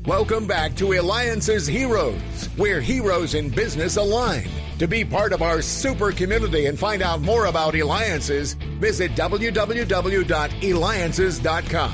Welcome back to Eliances Heroes, where heroes in business align. To be part of our super community and find out more about Eliances, visit www.Eliances.com.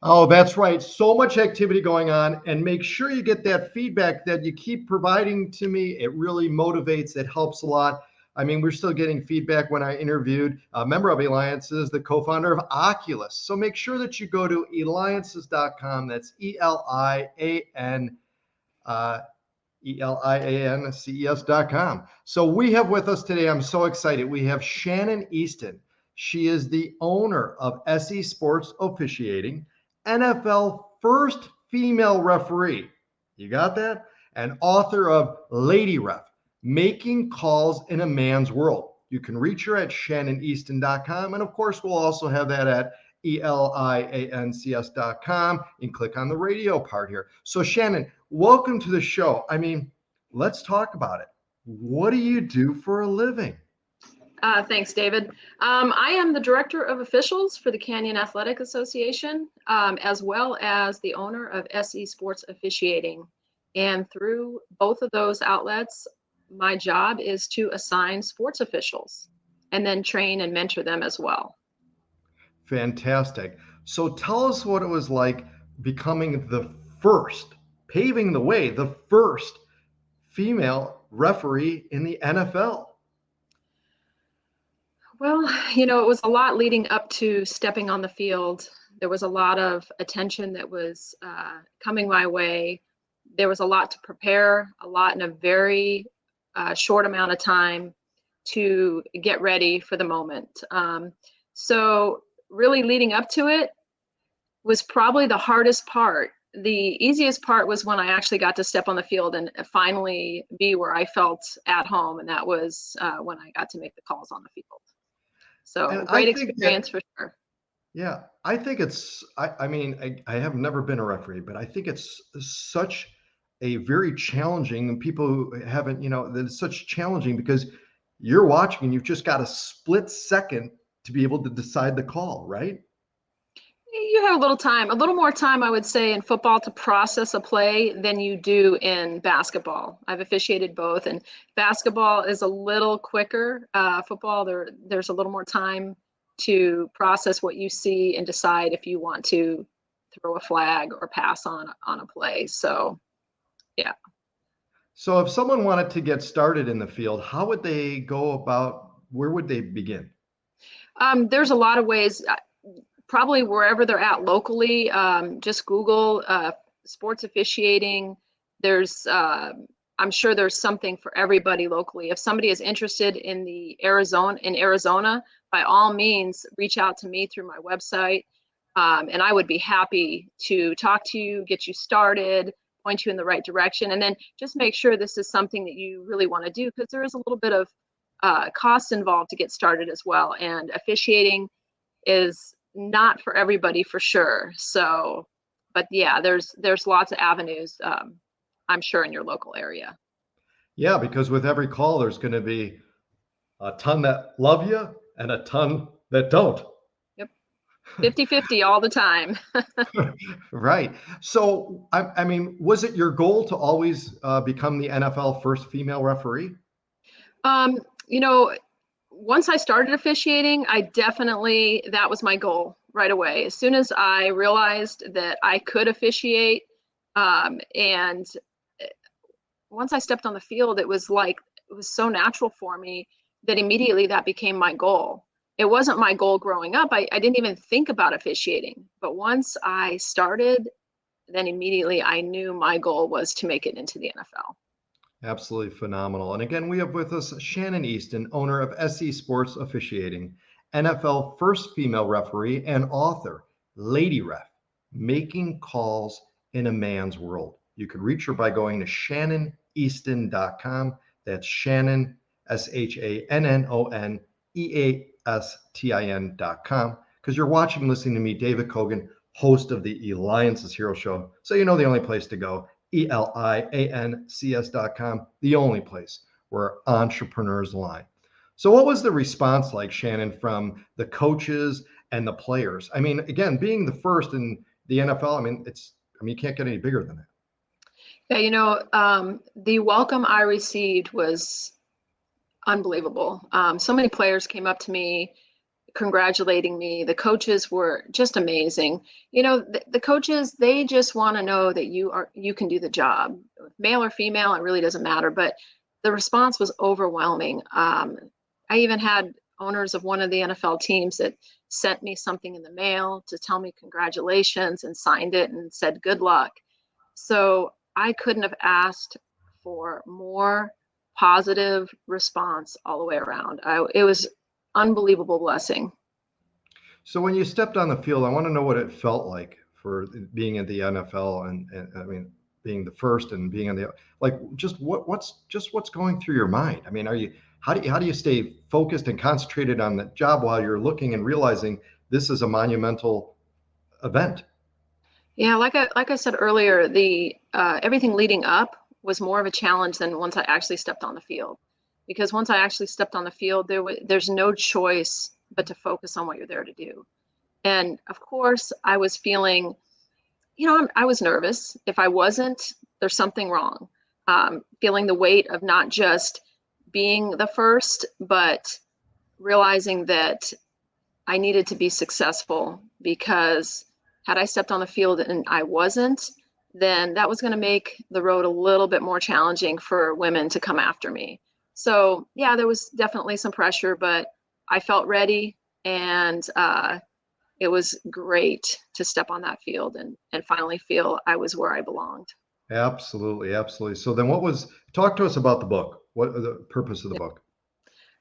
Oh, that's right. So much activity going on, and make sure you get that feedback that you keep providing to me. It really motivates. It helps a lot. I mean, we're still getting feedback when I interviewed a member of Eliances, the co-founder of Oculus. So make sure that you go to Eliances.com. That's Eliances.com. So we have with us today, I'm so excited, we have Shannon Eastin. She is the owner of SE Sports Officiating, NFL first female referee. You got that? And author of Lady Ref, Making Calls in a Man's World. You can reach her at ShannonEastin.com. And of course, we'll also have that at Eliances.com, and click on the radio part here. So Shannon, welcome to the show. I mean, let's talk about it. What do you do for a living? Thanks, David. I am the director of officials for the Canyon Athletic Association, as well as the owner of SE Sports Officiating. And through both of those outlets, my job is to assign sports officials and then train and mentor them as well. Fantastic. So tell us what it was like becoming the first, paving the way, the first female referee in the NFL. Well, you know, it was a lot leading up to stepping on the field. There was a lot of attention that was coming my way. There was a lot to prepare, a lot in a very short amount of time to get ready for the moment. So really leading up to it was probably the hardest part. The easiest part was when I actually got to step on the field and finally be where I felt at home. And that was when I got to make the calls on the field. So great experience for sure. Yeah, I think it's, I mean, I have never been a referee, but I think it's such a very challenging, and people who haven't, you know, that it's such challenging because you're watching and you've just got a split second to be able to decide the call, right? You have a little more time, I would say, in football to process a play than you do in basketball. I've officiated both, and basketball is a little quicker. Football, there's a little more time to process what you see and decide if you want to throw a flag or pass on a play. So, yeah. So if someone wanted to get started in the field, how would they go about, where would they begin? There's a lot of ways. Probably wherever they're at locally, just Google sports officiating. There's, I'm sure there's something for everybody locally. If somebody is interested in Arizona, by all means, reach out to me through my website, and I would be happy to talk to you, get you started, point you in the right direction, and then just make sure this is something that you really want to do, because there is a little bit of cost involved to get started as well, and officiating is not for everybody for sure. So, but yeah, there's lots of avenues, I'm sure, in your local area. Yeah, because with every call, there's going to be a ton that love you and a ton that don't. Yep. 50-50 all the time. Right. So, I mean, was it your goal to always become the NFL first female referee? You know, once I started officiating, that was my goal right away. As soon as I realized that I could officiate, and once I stepped on the field, it was so natural for me that immediately that became my goal. It wasn't my goal growing up. I didn't even think about officiating, but once I started, then immediately I knew my goal was to make it into the NFL. Absolutely phenomenal. And again, we have with us Shannon Eastin, owner of SE Sports Officiating, NFL first female referee, and author, Lady Ref, Making Calls in a Man's World. You can reach her by going to ShannonEastin.com. That's Shannon, ShannonEastin.com. Because you're watching and listening to me, David Cogan, host of the Eliances Heroes Show. So you know the only place to go. Eliances.com, the only place where entrepreneurs align. So what was the response like, Shannon, from the coaches and the players? I mean, again, being the first in the NFL, I mean, it's I mean, you can't get any bigger than that. Yeah, the welcome I received was unbelievable. So many players came up to me congratulating me. The coaches were just amazing. The coaches, they just want to know that you can do the job, male or female, it really doesn't matter. But the response was overwhelming. I even had owners of one of the NFL teams that sent me something in the mail to tell me congratulations and signed it and said good luck. So I couldn't have asked for more positive response all the way around. It was unbelievable blessing. So when you stepped on the field, I want to know what it felt like for being at the NFL and I mean, being the first and being on the, like, just what's going through your mind? I mean, how do you stay focused and concentrated on the job while you're looking and realizing this is a monumental event? Yeah, like I said earlier, the everything leading up was more of a challenge than once I actually stepped on the field. Because once I actually stepped on the field, there's no choice but to focus on what you're there to do. And of course, I was feeling, I was nervous. If I wasn't, there's something wrong. Feeling the weight of not just being the first, but realizing that I needed to be successful, because had I stepped on the field and I wasn't, then that was going to make the road a little bit more challenging for women to come after me. So yeah, there was definitely some pressure, but I felt ready, and it was great to step on that field and finally feel I was where I belonged. Absolutely, absolutely. So then talk to us about the book. What the purpose of the book?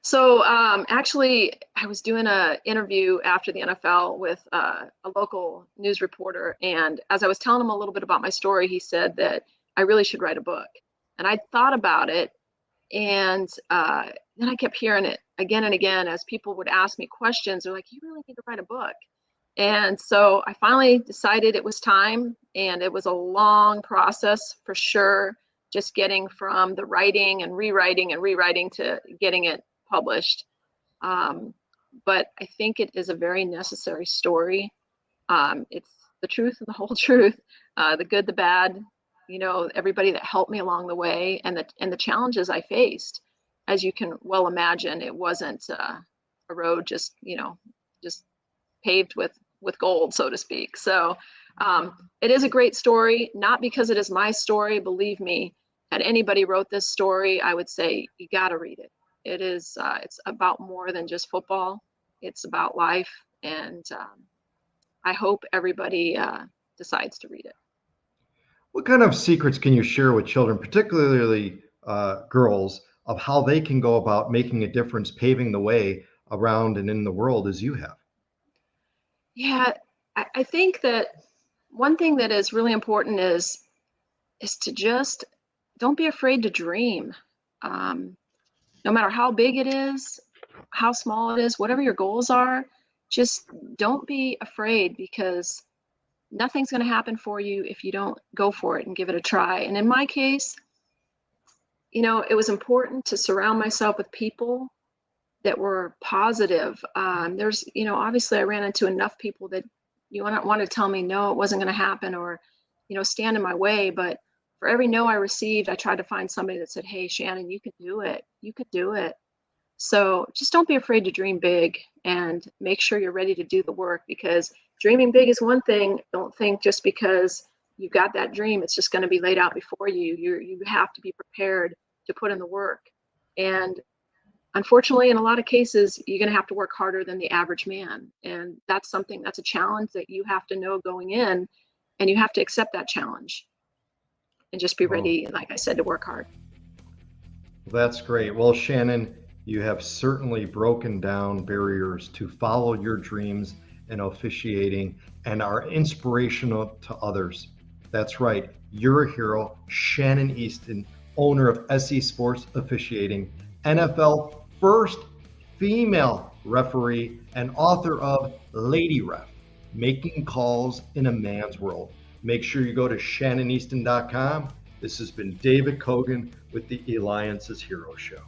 So actually, I was doing an interview after the NFL with a local news reporter. And as I was telling him a little bit about my story, he said that I really should write a book. And I thought about it. And then I kept hearing it again and again as people would ask me questions. They're like, you really need to write a book. And so I finally decided it was time. And it was a long process for sure, just getting from the writing and rewriting to getting it published. But I think it is a very necessary story. It's the truth and the whole truth, the good, the bad, everybody that helped me along the way, and the challenges I faced. As you can well imagine, it wasn't a road just paved with gold, so to speak. So it is a great story, not because it is my story. Believe me, had anybody wrote this story, I would say you got to read it. It is, it's about more than just football. It's about life. And I hope everybody decides to read it. What kind of secrets can you share with children, particularly girls, of how they can go about making a difference, paving the way around and in the world as you have? Yeah, I think that one thing that is really important is to just don't be afraid to dream. No matter how big it is, how small it is, whatever your goals are, just don't be afraid, because nothing's going to happen for you if you don't go for it and give it a try. And in my case, it was important to surround myself with people that were positive. There's, obviously I ran into enough people that want to tell me, no, it wasn't going to happen, or, stand in my way. But for every no I received, I tried to find somebody that said, hey, Shannon, you can do it. You can do it. So just don't be afraid to dream big, and make sure you're ready to do the work, because dreaming big is one thing. Don't think just because you've got that dream, it's just going to be laid out before you. You have to be prepared to put in the work. And unfortunately, in a lot of cases, you're going to have to work harder than the average man. And that's a challenge that you have to know going in, and you have to accept that challenge and just be ready, like I said, to work hard. That's great. Well, Shannon, you have certainly broken down barriers to follow your dreams in officiating and are inspirational to others. That's right. You're a hero. Shannon Eastin, owner of SE Sports Officiating, NFL first female referee, and author of Lady Ref, Making Calls in a Man's World. Make sure you go to ShannonEastin.com. This has been David Cogan with the Eliances Heroes Show.